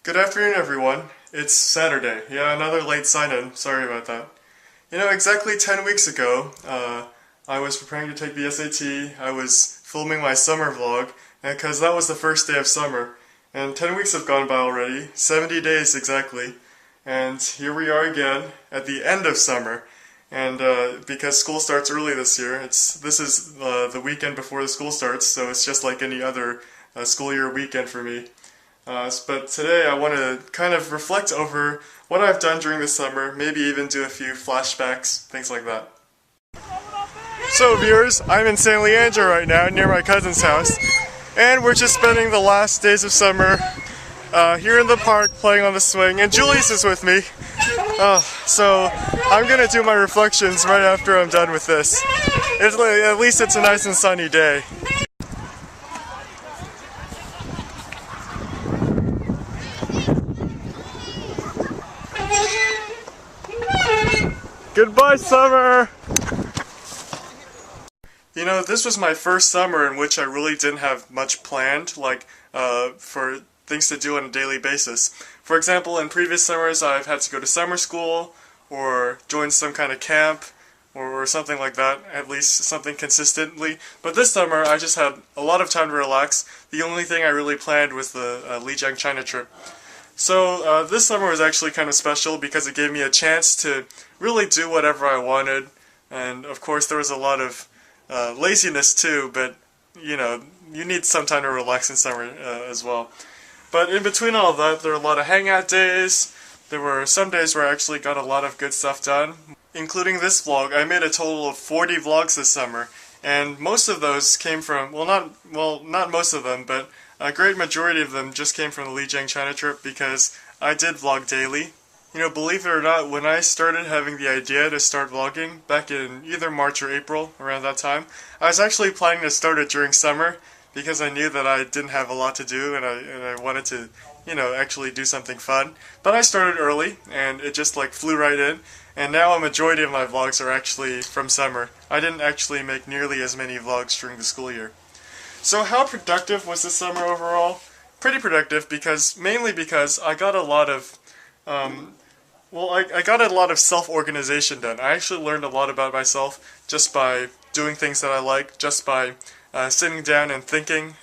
Good afternoon, everyone. It's Saturday. Yeah, another late sign-in. Sorry about that. Exactly 10 weeks ago, I was preparing to take the SAT. I was filming my summer vlog, because that was the first day of summer. And 10 weeks have gone by already, 70 days exactly. And here we are again at the end of summer. And because school starts early this year, this is the weekend before the school starts, so it's just like any other school year weekend for me. But today I want to kind of reflect over what I've done during the summer, maybe even do a few flashbacks, things like that. So viewers, I'm in San Leandro right now, near my cousin's house, and we're just spending the last days of summer here in the park playing on the swing, and Julius is with me. So I'm gonna do my reflections right after I'm done with this. At least it's a nice and sunny day. Goodbye, summer! This was my first summer in which I really didn't have much planned, for things to do on a daily basis. For example, in previous summers I've had to go to summer school, or join some kind of camp, or something like that, at least something consistently. But this summer I just had a lot of time to relax. The only thing I really planned was the Lijiang China trip. So this summer was actually kind of special because it gave me a chance to really do whatever I wanted, and of course there was a lot of laziness too, but you need some time to relax in summer as well. But in between all of that, there were a lot of hangout days. There were some days where I actually got a lot of good stuff done, including this vlog. I made a total of 40 vlogs this summer, and most of those came from, not most of them, but a great majority of them just came from the Lijiang China trip because I did vlog daily. Believe it or not, when I started having the idea to start vlogging back in either March or April, around that time, I was actually planning to start it during summer because I knew that I didn't have a lot to do and I wanted to, actually do something fun. But I started early and it just flew right in, and now a majority of my vlogs are actually from summer. I didn't actually make nearly as many vlogs during the school year. So how productive was this summer overall? Pretty productive, mainly because I got a lot of I got a lot of self-organization done. I actually learned a lot about myself just by doing things that I like, just by sitting down and thinking.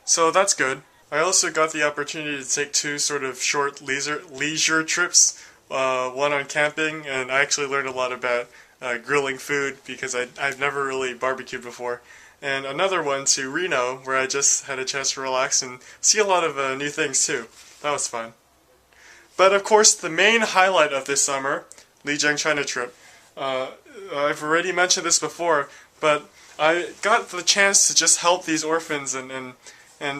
So that's good. I also got the opportunity to take two sort of short leisure trips, one on camping, and I actually learned a lot about grilling food because I've never really barbecued before. And another one to Reno, where I just had a chance to relax and see a lot of new things too. That was fun. But of course, the main highlight of this summer, Lijiang China trip, I've already mentioned this before, but I got the chance to just help these orphans and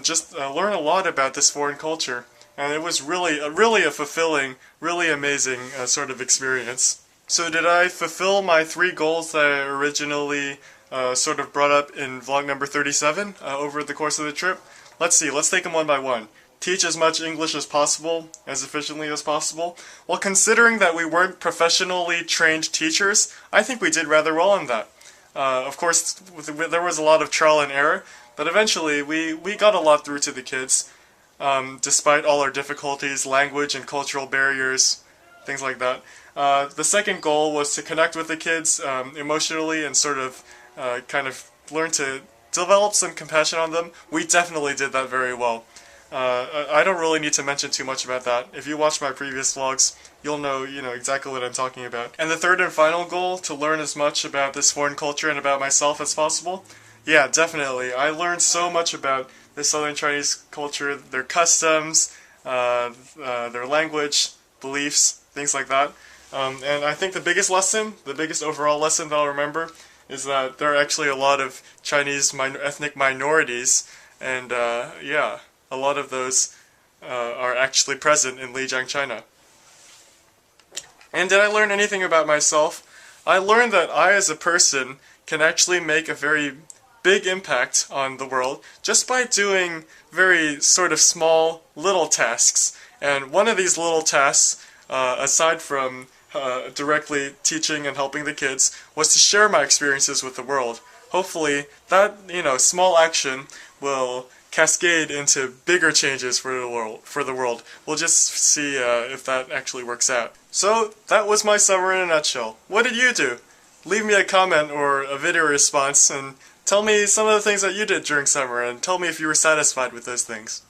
just learn a lot about this foreign culture. And it was really a fulfilling, really amazing sort of experience. So did I fulfill my 3 goals that I originally sort of brought up in vlog number 37 over the course of the trip? Let's see, let's take them one by one. Teach as much English as possible, as efficiently as possible. Well, considering that we weren't professionally trained teachers, I think we did rather well on that. Of course, there was a lot of trial and error, but eventually we got a lot through to the kids, despite all our difficulties, language and cultural barriers, things like that. The second goal was to connect with the kids emotionally and sort of kind of learn to develop some compassion on them. We definitely did that very well. I don't really need to mention too much about that. If you watch my previous vlogs, you'll know, exactly what I'm talking about. And the third and final goal, to learn as much about this foreign culture and about myself as possible. Yeah, definitely. I learned so much about the Southern Chinese culture, their customs, their language, beliefs, things like that. And I think the biggest overall lesson that I'll remember is that there are actually a lot of Chinese ethnic minorities, and yeah. A lot of those are actually present in Lijiang, China. And did I learn anything about myself? I learned that I, as a person, can actually make a very big impact on the world just by doing very sort of small, little tasks. And one of these little tasks, aside from directly teaching and helping the kids, was to share my experiences with the world. Hopefully, that, small action will cascade into bigger changes for the world. We'll just see if that actually works out. So that was my summer in a nutshell. What did you do? Leave me a comment or a video response and tell me some of the things that you did during summer, and tell me if you were satisfied with those things.